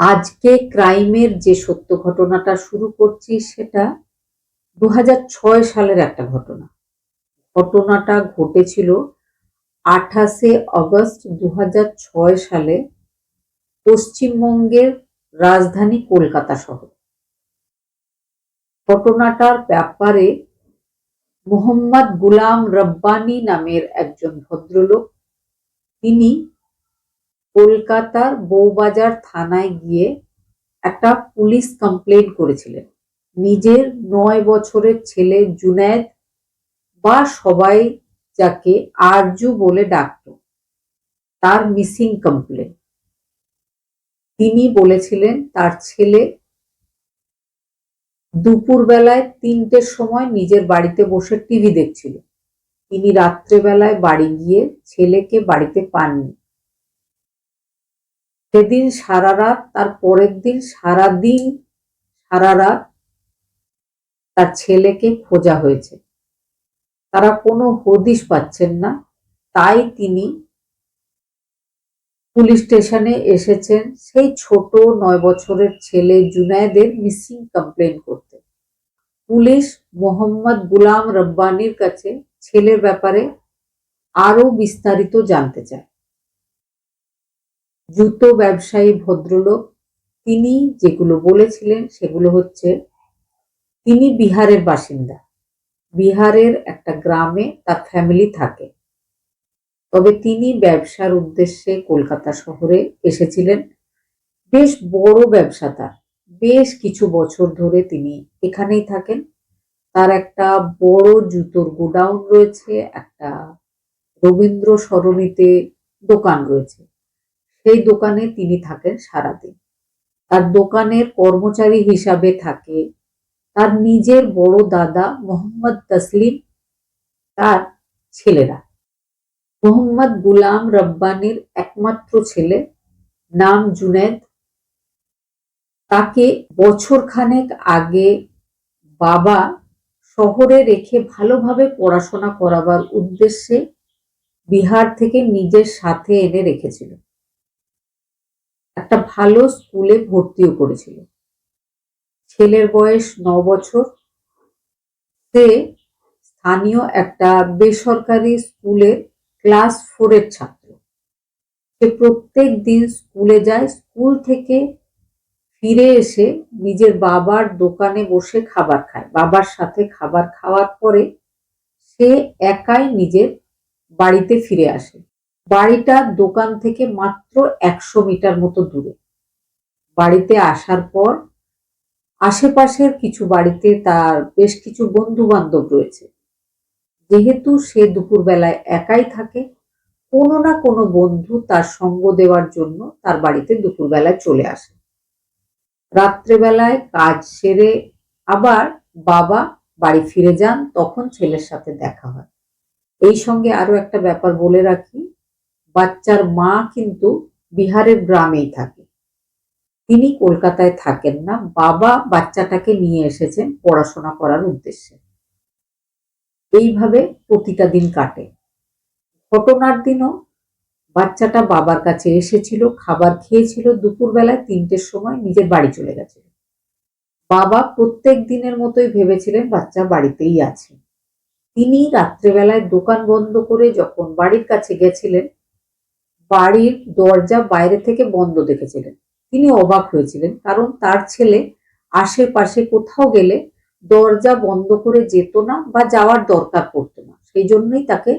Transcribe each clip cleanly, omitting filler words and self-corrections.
আজকে ক্রাইমের যে সত্য ঘটনাটা শুরু করছি সেটা 2006 সালের একটা ঘটনা। ঘটনাটা ঘটেছিল 28 আগস্ট 2006 সালে পশ্চিমবঙ্গের রাজধানী কলকাতা শহরে। ঘটনাটার ব্যাপারে মোহাম্মদ গুলাম রব্বানী নামের একজন ভদ্রলোক, তিনি কলকাতার বউবাজার থানায় গিয়ে একটা পুলিশ কমপ্লেন করেছিলেন। নিজের 9 বছরের ছেলে জুনায়েদ, বা সবাই যাকে আরজু বলে ডাকত, তার মিসিং কমপ্লেন। তিনি বলেছিলেন তার ছেলে দুপুরবেলায় 3টের সময় নিজের বাড়িতে বসে টিভি দেখছিল। তিনি রাত্রেবেলায় বাড়ি গিয়ে ছেলেকে বাড়িতে পাননি। সেদিন সারা রাত, তার পরের দিন সারাদিন সারা রাত তার ছেলেকে খোঁজা হয়েছে। তারা কোনো হদিশ পাচ্ছেন না, তাই তিনি পুলিশ স্টেশনে এসেছেন সেই ছোট 9 বছরের ছেলে জুনায়েদের মিসিং কমপ্লেন করতে। পুলিশ মোহাম্মদ গুলাম রব্বানীর কাছে ছেলের ব্যাপারে আরো বিস্তারিত জানতে চায়। জুতো ব্যবসায়ী ভদ্রলোক, তিনি যেগুলো বলেছিলেন সেগুলো হচ্ছে, তিনি বিহারের বাসিন্দা। বিহারের একটা গ্রামে তার ফ্যামিলি থাকে, তবে তিনি ব্যবসার উদ্দেশ্যে কলকাতা শহরে এসেছিলেন। বেশ বড় ব্যবসা তার, বেশ কিছু বছর ধরে তিনি এখানেই থাকেন। তার একটা বড় জুতোর গোডাউন রয়েছে, একটা রবীন্দ্র সরণিতে দোকান রয়েছে। সেই দোকানে তিনি থাকেন সারাদিন। তার দোকানের কর্মচারী হিসাবে থাকে তার নিজের বড় দাদা মোহাম্মদ তসলিম, তার ছেলেরা। মোহাম্মদ গুলাম রব্বানীর একমাত্র ছেলে, নাম জুনেদ, তাকে বছরখানেক আগে বাবা শহরে রেখে ভালোভাবে পড়াশোনা করাবার উদ্দেশ্যে বিহার থেকে নিজের সাথে এনে রেখেছিল। একটা ভালো স্কুলে ভর্তিও করেছিল। ছেলের বয়স 9 বছর। সে স্থানীয় একটা বেসরকারি স্কুলের ক্লাস 4-এর ছাত্র। সে প্রত্যেক দিন স্কুলে যায়, স্কুল থেকে ফিরে এসে নিজের বাবার দোকানে বসে খাবার খায়। বাবার সাথে খাবার খাওয়ার পরে সে একাই নিজের বাড়িতে ফিরে আসে। বাড়িটা দোকান থেকে মাত্র 100 মিটার মতো দূরে। বাড়িতে আসার পর আশেপাশের কিছু বাড়িতে তার বেশ কিছু বন্ধু বান্ধব রয়েছে। যেহেতু সে দুপুরবেলায় একাই থাকে, কোনো না কোনো বন্ধু তার সঙ্গ দেওয়ার জন্য তার বাড়িতে দুপুরবেলায় চলে আসে। রাত্রেবেলায় কাজ সেরে আবার বাবা বাড়ি ফিরে যান, তখন ছেলের সাথে দেখা হয়। এই সঙ্গে আরো একটা ব্যাপার বলে রাখি, বাচ্চার মা কিন্তু বিহারের গ্রামেই থাকে, তিনি কলকাতায় থাকেন না। বাবা বাচ্চাটাকে নিয়ে এসেছেন পড়াশোনা করার উদ্দেশ্যে। এইভাবে প্রতিটা দিন কাটে। ঘটনার দিনও বাচ্চাটা বাবার কাছে এসেছিল, খাবার খেয়েছিল, দুপুরবেলায় 3টের সময় নিজের বাড়ি চলে গেছিল। বাবা প্রত্যেক দিনের মতোই ভেবেছিলেন বাচ্চা বাড়িতেই আছে। তিনি রাত্রেবেলায় দোকান বন্ধ করে যখন বাড়ির কাছে গেছিলেন, বাড়ির দরজা বাইরে থেকে বন্ধ দেখেছিলেন। তিনি অবাক হয়েছিলেন, কারণ তার ছেলে আশেপাশে কোথাও গেলে দরজা বন্ধ করে যেত না বা যাওয়ার দরকার পড়তো না। সেই জন্যই তাকে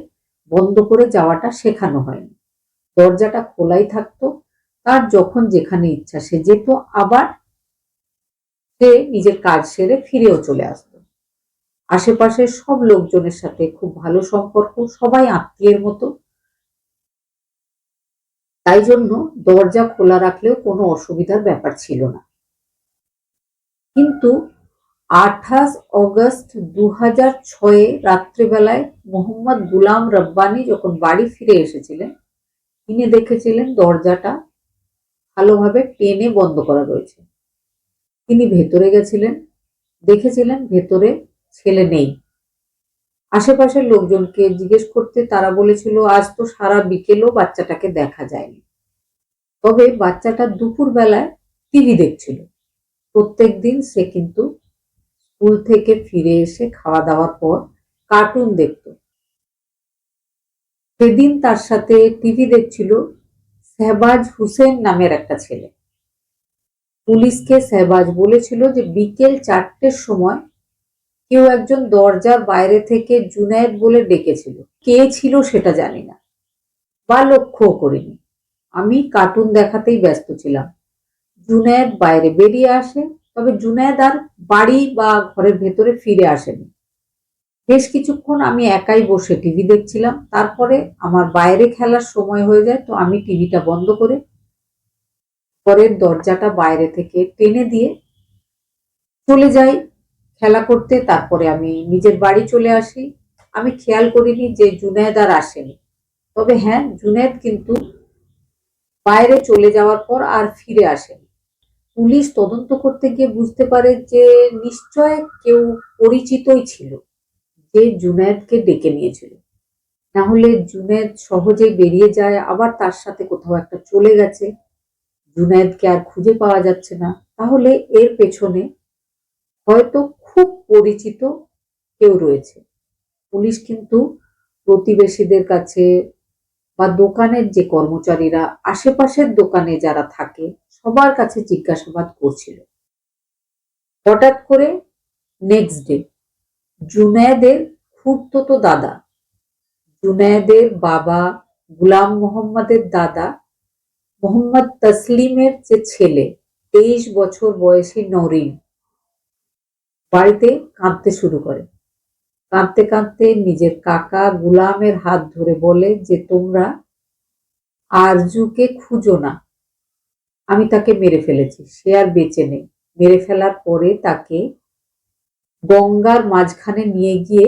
বন্ধ করে যাওয়াটা শেখানো হয়নি। দরজাটা খোলাই থাকতো, তার যখন যেখানে ইচ্ছা সে যেত, আবার সে নিজের কাজ সেরে ফিরেও চলে আসতো। আশেপাশের সব লোকজনের সাথে খুব ভালো সম্পর্ক, সবাই আত্মীয়ের মতো। তাই জন্য দরজা খোলা রাখলেও কোনো অসুবিধার ব্যাপার ছিল না। কিন্তু 28 আগস্ট 2006 রাত্রেবেলায় মোহাম্মদ গুলাম রব্বানী যখন বাড়ি ফিরে এসেছিলেন, তিনি দেখেছিলেন দরজাটা ভালোভাবে টেনে বন্ধ করা রয়েছে। তিনি ভেতরে গেছিলেন, দেখেছিলেন ভেতরে ছেলে নেই। আশেপাশের লোকজনকে জিজ্ঞেস করতে তারা বলেছিল আজ তো সারা বিকেলও বাচ্চাটাকে দেখা যায়নি। তবে বাচ্চাটা দুপুরবেলায় টিভি দেখছিল। প্রত্যেকদিন সে কিন্তু স্কুল থেকে ফিরে এসে খাওয়া দাওয়ার পর কার্টুন দেখত। সেদিন তার সাথে টিভি দেখছিল শেহবাজ হুসেন নামের একটা ছেলে। পুলিশকে শেহবাজ বলেছিল যে বিকেল 4টের সময় কেউ একজন দরজার বাইরে থেকে জুনায়েদ বলে ডেকেছিল। কে ছিল সেটা জানি না বা লক্ষ্যও করিনি। আমি কার্টুন দেখাতেই ব্যস্ত ছিলাম। জুনায়েদ বাইরে বেরিয়ে আসে, তবে জুনায়েদ আর বাড়ি বা ঘরের ভেতরে ফিরে আসেনি। বেশ কিছুক্ষণ আমি একাই বসে টিভি দেখছিলাম। তারপরে আমার বাইরে খেলার সময় হয়ে যায়, তো আমি টিভিটা বন্ধ করে ঘরের দরজাটা বাইরে থেকে টেনে দিয়ে চলে যাই খেলা করতে। তারপরে আমি নিজের বাড়ি চলে আসি। আমি খেয়াল করিনি যে জুনায়েদ আর আসেনি। তবে হ্যাঁ, জুনায়েদ কিন্তু বাইরে চলে যাওয়ার পর আর ফিরে আসেনি। পুলিশ তদন্ত করতে গিয়ে বুঝতে পারে যে নিশ্চয় কেউ পরিচিতই ছিল যে জুনায়েদকে ডেকে নিয়েছিল। না হলে জুনায়েদ সহজেই বেরিয়ে যায়, আবার তার সাথে কোথাও একটা চলে গেছে, জুনায়েদকে আর খুঁজে পাওয়া যাচ্ছে না। তাহলে এর পেছনে হয়তো খুব পরিচিত কেউ রয়েছে। পুলিশ কিন্তু প্রতিবেশীদের কাছে বা দোকানের যে কর্মচারীরা, আশেপাশের দোকানে যারা থাকে, সবার কাছে জিজ্ঞাসাবাদ করছিল। হঠাৎ করে নেক্সট ডে জুনায়েদের খুড়তুতো দাদা, জুনায়েদের বাবা গুলাম মোহাম্মদের দাদা মোহাম্মদ তসলিমের যে ছেলে 23 বছর বয়সী নরিন বাড়িতে কাঁদতে শুরু করে। কাঁদতে কাঁদতে নিজের কাকা গুলামের হাত ধরে বলে যে তোমরা আরজুকে খুঁজো না, আমি তাকে মেরে ফেলেছি, সে আর বেঁচে নেই। মেরে ফেলার পরে তাকে গঙ্গার মাঝখানে নিয়ে গিয়ে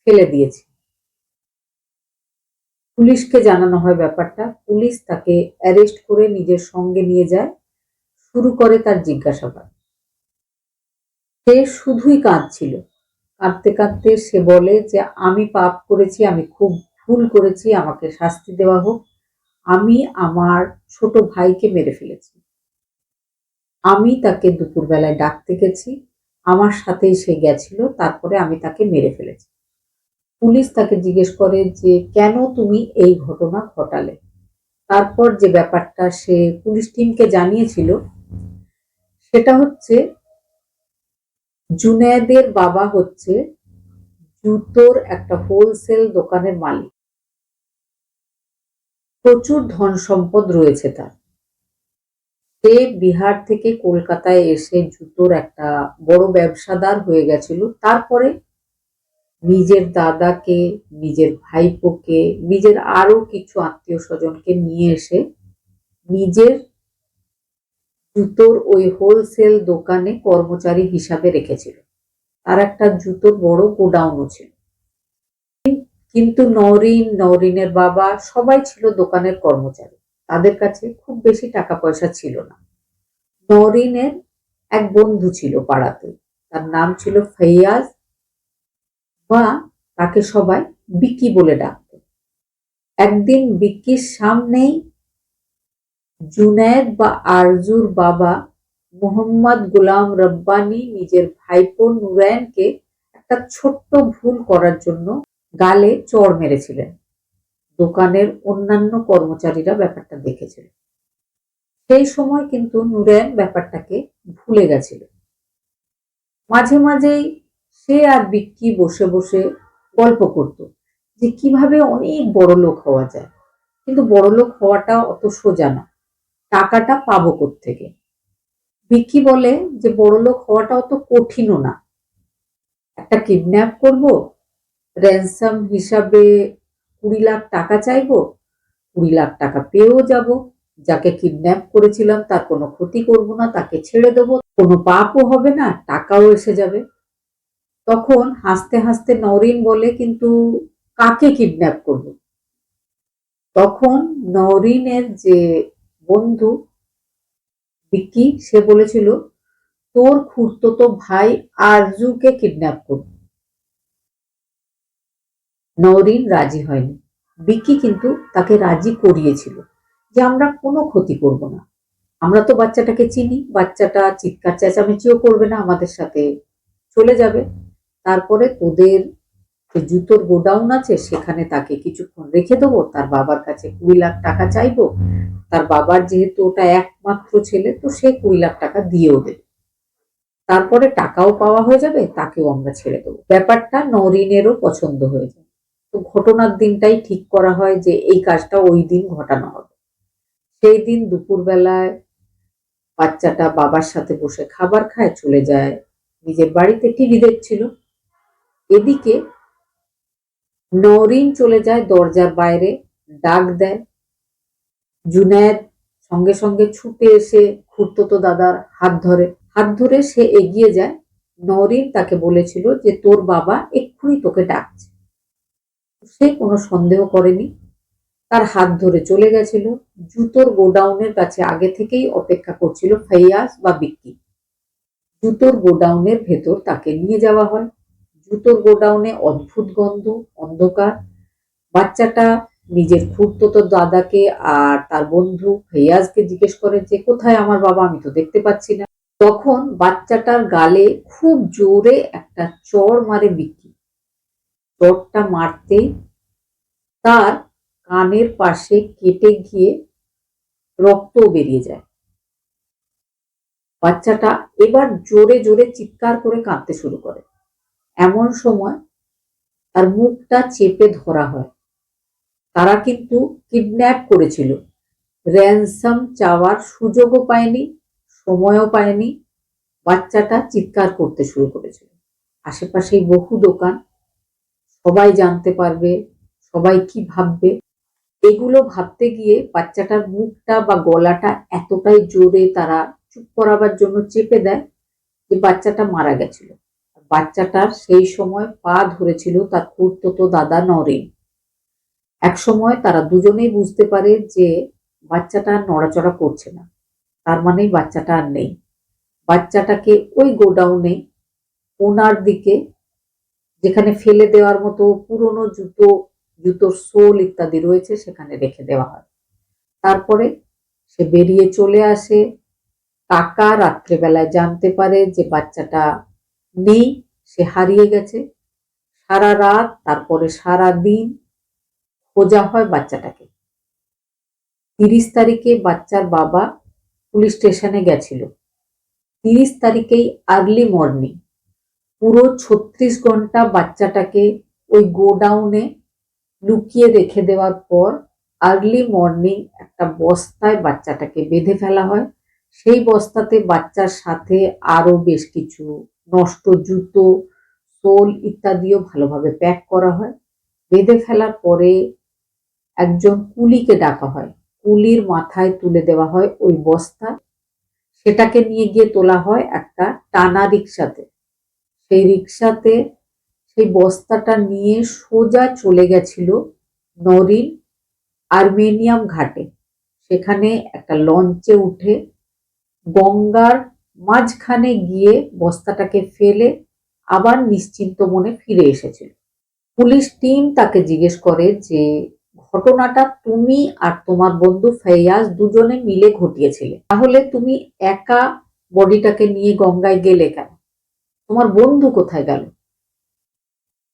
ফেলে দিয়েছি। পুলিশকে জানানো হয় ব্যাপারটা। পুলিশ তাকে অ্যারেস্ট করে নিজের সঙ্গে নিয়ে যায়, শুরু করে তার জিজ্ঞাসাবাদ। সে শুধুই কাঁদছিল। কাঁদতে কাঁদতে সে বলে যে আমি পাপ করেছি, আমি খুব ভুল করেছি, আমাকে শাস্তি দেওয়া হোক। আমি আমার ছোট ভাইকে মেরে ফেলেছি। আমি তাকে দুপুরবেলায় ডাকতে গেছি, আমার সাথেই সে গেছিল, তারপরে আমি তাকে মেরে ফেলেছি। পুলিশ তাকে জিজ্ঞেস করে যে কেন তুমি এই ঘটনা ঘটালে। তারপর যে ব্যাপারটা সে পুলিশ টিমকে জানিয়েছিল সেটা হচ্ছে জুনায়েদের বাবা হচ্ছে জুতোর একটা হোলসেল দোকানের মালিক। প্রচুর ধন সম্পদ রয়েছে তার। সে বিহার থেকে কলকাতায় এসে জুতোর একটা বড় ব্যবসাদার হয়ে গেছিল। তারপরে নিজের দাদাকে, নিজের ভাইপোকে, নিজের আরো কিছু আত্মীয় স্বজনকে নিয়ে এসে নিজের জুতোর ওই হোলসেল দোকানে কর্মচারী হিসাবে রেখেছিল। তার একটা জুতোর বড় গোডাউনও ছিল। কিন্তু নওরিনের বাবা সবাই ছিল দোকানের কর্মচারী। তাদের কাছে খুব বেশি টাকা পয়সা ছিল না। নওরিনের এক বন্ধু ছিল পাড়াতে, তার নাম ছিল ফৈয়াজ, বা তাকে সবাই বিকি বলে ডাকত। একদিন বিকির সামনেই জুনায়েদ বা আরজুর বাবা মোহাম্মদ গোলাম রব্বানী নিজের ভাইপো নুরায়নকে একটা ছোট্ট ভুল করার জন্য গালে চড় মেরেছিলেন। দোকানের অন্যান্য কর্মচারীরা ব্যাপারটা দেখেছিল। সেই সময় কিন্তু নুরায়ন ব্যাপারটাকে ভুলে গেছিল। মাঝে মাঝেই সে আর বিক্কি বসে বসে গল্প করত যে কিভাবে অনেক বড়লোক হওয়া যায়, কিন্তু বড়লোক হওয়াটা অত সোজা না, টাকাটা পাবো কোত্থেকে। বিক্কি বলে যে বড়লোক হওয়াটা অত কঠিনও না, একটা কিডন্যাপ করব, র্যানসাম হিসাবে 20 লাখ টাকা চাইবো, 20 লাখ টাকা পেয়েও যাব, যাকে কিডন্যাপ করেছিলাম তার কোনো ক্ষতি করব না, তাকে ছেড়ে দেবো, কোনো পাপও হবে না, টাকাও এসে যাবে। তখন হাসতে হাসতে নওরিন বলে কিন্তু কাকে কিডন্যাপ করব। তখন নওরিনের যে বন্ধু বিক্কি, সে বলেছিল তোর খুড়তুতো ভাই আরজুকে কিডন্যাপ করব। নওরিন রাজি হয়নি। বিক্কি কিন্তু তাকে রাজি করিয়েছিল যে আমরা কোনো ক্ষতি করব না, আমরা তো বাচ্চাটাকে চিনি, বাচ্চাটা চিৎকার চেঁচামেচিও করবে না, আমাদের সাথে চলে যাবে। তারপরে তোদের যে জুতোর গোডাউন আছে সেখানে তাকে কিছুক্ষণ রেখে দেবো, তার বাবার কাছে 20 লাখ টাকা চাইবো। তার বাবার যেহেতু ওটা একমাত্র ছেলে, তো সে 20 লাখ টাকা দিয়েও দেবে। তারপরে টাকাও পাওয়া হয়ে যাবে, তাকেও আমরা ছেড়ে দেবো। ব্যাপারটা নরিনেরও পছন্দ হয়ে যায়। তো ঘটনার দিনটাই ঠিক করা হয় যে এই কাজটা ওই দিন ঘটানো হবে। সেই দিন দুপুরবেলায় বাচ্চাটা বাবার সাথে বসে খাবার খায়, চলে যায় নিজের বাড়িতে, টিভি দেখছিল। এদিকে নরিন চলে যায় দরজার বাইরে, ডাক দেয়। জুনায়েদ সঙ্গে সঙ্গে ছুটে এসে খুড়তুতো দাদার হাত ধরে সে এগিয়ে যায়। নরিন তাকে বলেছিল যে তোর বাবা এক্ষুনি তোকে ডাকছে। সে কোনো সন্দেহ করেনি, তার হাত ধরে চলে গেছিল। জুতোর গোডাউনের কাছে আগে থেকেই অপেক্ষা করছিল ফাইয়াজ বা বিক্কি। জুতোর গোডাউনের ভেতর তাকে নিয়ে যাওয়া হয়। জুতোর গোডাউনে অদ্ভুত গন্ধ, অন্ধকার। বাচ্চাটা নিজের খুড়তুতো দাদাকে আর তার বন্ধু ফেয়াজকে জিজ্ঞেস করে যে কোথায় আমার বাবা, আমি তো দেখতে পাচ্ছি না। তখন বাচ্চাটার গালে খুব জোরে একটা চড় মারে বিক্কি। চড়টা মারতেই তার কানের পাশে কেটে গিয়ে রক্ত বেরিয়ে যায়। বাচ্চাটা এবার জোরে জোরে চিৎকার করে কাঁদতে শুরু করে। এমন সময় তার মুখটা চেপে ধরা হয়। তারা কিন্তু কিডন্যাপ করেছিল, র্যানসাম চাওয়ার সুযোগও পায়নি, সময়ও পায়নি। বাচ্চাটা চিৎকার করতে শুরু করেছিল। আশেপাশেই বহু দোকান, সবাই জানতে পারবে, সবাই কি ভাববে, এগুলো ভাবতে গিয়ে বাচ্চাটার মুখটা বা গলাটা এতটাই জোরে তারা চুপ করাবার জন্য চেপে দেয় যে বাচ্চাটা মারা গেছিল। বাচ্চাটার সেই সময় পা ধরেছিল তার খুড়তুতো দাদা নরিন। এক সময় তারা দুজনেই বুঝতে পারে যে বাচ্চাটা নড়াচড়া করছে না, তার মানে বাচ্চাটা আর নেই। বাচ্চাটাকে ওই গোডাউনে ওনার দিকে, যেখানে ফেলে দেওয়ার মতো পুরনো জুতোর সোল ইত্যাদি রয়েছে, সেখানে রেখে দেওয়া হয়। তারপরে সে বেরিয়ে চলে আসে। কাকা রাত্রেবেলায় জানতে পারে যে বাচ্চাটা নেই, সে হারিয়ে গেছে। সারা রাত, তারপরে সারা দিন খোঁজা হয় বাচ্চাটাকে। 30 তারিখে বাচ্চার বাবা পুলিশ স্টেশনে গেছিল। 30 তারিখেই আর্লি মর্নিং পুরো 36 ঘন্টা বাচ্চাটাকে ওই গোডাউনে লুকিয়ে রেখে দেওয়ার পর আর্লি মর্নিং একটা বস্তায় বাচ্চাটাকে বেঁধে ফেলা হয়। সেই বস্তাতে বাচ্চার সাথে আরো বেশ কিছু নষ্ট জুতো, সোল ইত্যাদিও ভালোভাবে প্যাক করা হয়। বেঁধে ফেলার পরে একজন কুলিকে ডাকা হয়। কুলির মাথায় তুলে দেওয়া হয় ওই বস্তা। সেটাকে নিয়ে গিয়ে তোলা হয় একটা টানা রিক্সাতে। সেই রিক্সাতে সেই বস্তাটা নিয়ে সোজা চলে গেছিল নরিন আর্মেনিয়াম ঘাটে। সেখানে একটা লঞ্চে উঠে গঙ্গার মাঝখানে গিয়ে বস্তাটাকে ফেলে আবার নিশ্চিন্ত মনে ফিরে এসেছিল। পুলিশ টিম তাকে জিজ্ঞেস করে যে ঘটনাটা তুমি আর তোমার বন্ধু ফেয়াজ দুজনে মিলে ঘটিয়েছিলে, তাহলে তুমি একা বডিটাকে নিয়ে গঙ্গায় গেলে কেন, তোমার বন্ধু কোথায় গেল?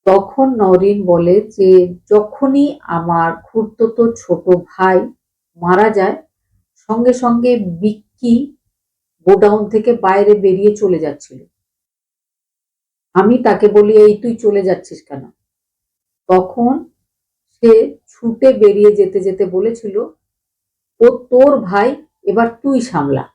তখন নরিন বলে যে যখনই আমার খুড়তুতো ছোট ভাই মারা যায়, সঙ্গে সঙ্গে বিক্কি গোডাউন থেকে বাইরে বেরিয়ে চলে যাচ্ছিল। আমি তাকে বলি এই তুই চলে যাচ্ছিস কেন? তখন সে ছুটে বেরিয়ে যেতে যেতে বলেছিল ও তোর ভাই, এবার তুই সামলা।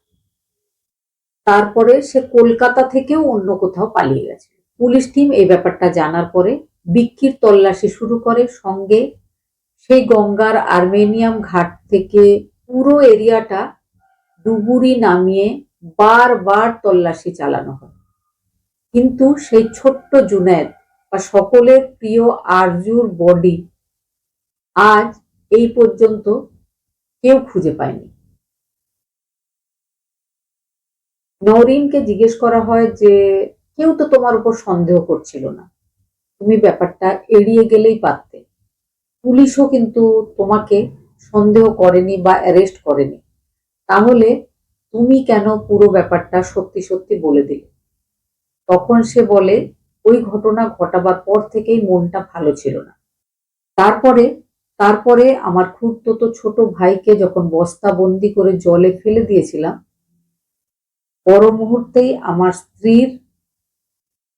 তারপরে সে কলকাতা থেকেও অন্য কোথাও পালিয়ে গেছে। পুলিশ টিম এই ব্যাপারটা জানার পরে বিক্কির তল্লাশি শুরু করে। সঙ্গে সেই গঙ্গার আর্মেনিয়াম ঘাট থেকে পুরো এরিয়াটা ডুবুরি নামিয়ে বারবার তল্লাশি চালানো হয়। কিন্তু সেই ছোট্ট জুনায়েদ বা সকলের প্রিয় আরজুর বডি আজ এই পর্যন্ত কেউ খুঁজে পায়নি। নরিনকে জিজ্ঞেস করা হয় যে কেউ তো তোমার উপর সন্দেহ করছিল না, তুমি ব্যাপারটা এড়িয়ে গেলেই পারতে, পুলিশও কিন্তু তোমাকে সন্দেহ করেনি বা অ্যারেস্ট করেনি, তাহলে তুমি কেন পুরো ব্যাপারটা সত্যি সত্যি বলে দিলে? তখন সে বলে, ওই ঘটনা ঘটাবার পর থেকেই মনটা ভালো ছিল না। তারপরে তারপরে আমার খুড়তুতো ছোট ভাইকে যখন বস্তাবন্দি করে জলে ফেলে দিয়েছিলাম, পর মুহূর্তেই আমার স্ত্রীর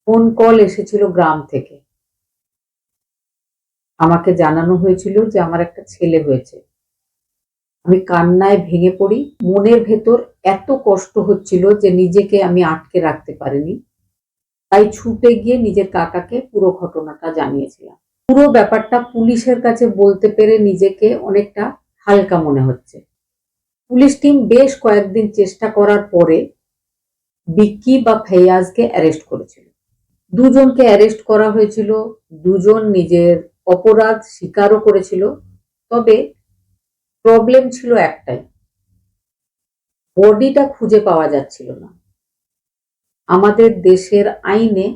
ফোন কল এসেছিল গ্রাম থেকে। আমাকে জানানো হয়েছিল যে আমার একটা ছেলে হয়েছে। আমি কান্নায় ভেঙে পড়ি। মনের ভেতর এত কষ্ট হচ্ছিল যে নিজেকে আমি আটকে রাখতে পারিনি। তাই ছুটে গিয়ে নিজের কাকাকে পুরো ঘটনাটা জানিয়েছিলাম। পুরো ব্যাপারটা পুলিশের কাছে বলতে পেরে নিজেকে অনেকটা হালকা মনে হচ্ছে। পুলিশ টিম বেশ কয়েকদিন চেষ্টা করার পরে বিক্কি বা ফেয়াজকে অ্যারেস্ট করেছিল। দুজনকে অ্যারেস্ট করা হয়েছিল। দুজন নিজের অপরাধ স্বীকারও করেছিল। তবে প্রবলেম ছিল একটাই, বডিটা খুঁজে পাওয়া যাচ্ছিল না। আমাদের দেশের আইনে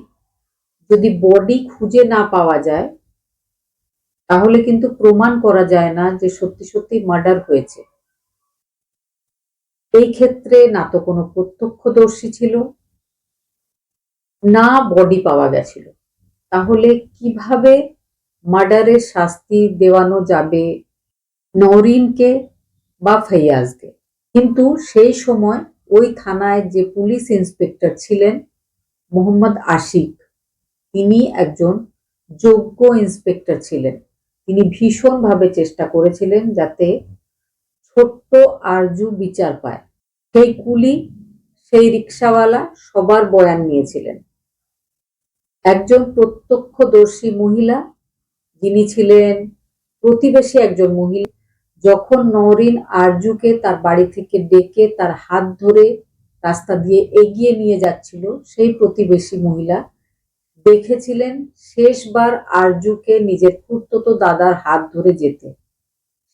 যদি বডি খুঁজে না পাওয়া যায় তাহলে কিন্তু প্রমাণ করা যায় না যে সত্যি সত্যি মার্ডার হয়েছে। এই ক্ষেত্রে না তো কোনো প্রত্যক্ষদর্শী ছিল, না বডি পাওয়া গেছিল। তাহলে কিভাবে মার্ডারের শাস্তি দেওয়ানো যাবে নওরিনকে বা ফৈয়াজকে? কিন্তু সেই সময় ওই থানায় যে পুলিশ ইন্সপেক্টর ছিলেন মোহাম্মদ আশিক, তিনি একজন যোগ্য ইন্সপেক্টর ছিলেন। তিনি ভীষণভাবে চেষ্টা করেছিলেন যাতে ছোট্ট আরজু বিচার পায়। সেই কুলি, সেই রিক্সাওয়ালা সবার বয়ান নিয়েছিলেন। একজন প্রত্যক্ষদর্শী মহিলা, যিনি ছিলেন প্রতিবেশী একজন মহিলা, যখন নওরিন আরজুকে তার বাড়ি থেকে ডেকে তার হাত ধরে রাস্তা দিয়ে এগিয়ে নিয়ে যাচ্ছিল, সেই প্রতিবেশী মহিলা দেখেছিলেন শেষবার আরজুকে নিজের খুড়তুতো দাদার হাত ধরে যেতে।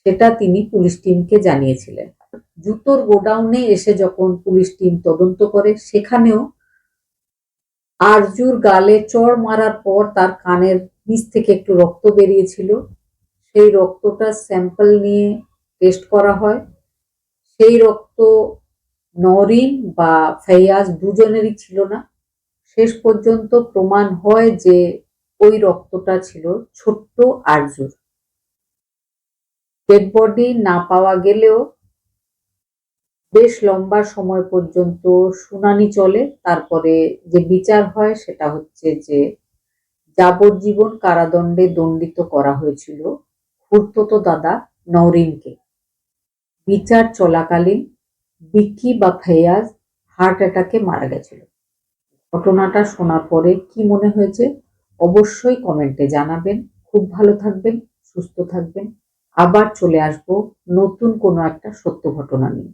সেটা তিনি পুলিশ টিমকে জানিয়েছিলেন। জুতোর গোডাউনে এসে যখন পুলিশ টিম তদন্ত করে, সেখানেও আরজুর গালে চড় মারার পর তার কানের নিচ থেকে একটু রক্ত বেরিয়েছিল। সেই রক্তটা স্যাম্পল নিয়ে টেস্ট করা হয়। সেই রক্ত নওরিন বা ফেয়াজ দুজনেরই ছিল না। শেষ পর্যন্ত প্রমাণ হয় যে ওই রক্তটা ছিল ছোট্ট আরজুর। ডেড বডি না পাওয়া গেলেও বেশ লম্বা সময় পর্যন্ত শুনানি চলে। তারপরে যে বিচার হয় সেটা হচ্ছে যে যাবজ্জীবন কারাদণ্ডে দণ্ডিত করা হয়েছিল খুড়তুতো দাদা নওরিনকে। বিচার চলাকালীন বিক্কি বা ফেয়াজ হার্ট অ্যাটাকে মারা গেছিল। ঘটনাটা শোনার পরে কি মনে হয়েছে অবশ্যই কমেন্টে জানাবেন। খুব ভালো থাকবেন, সুস্থ থাকবেন। আবার চলে আসবো নতুন কোনো একটা সত্য ঘটনা নিয়ে।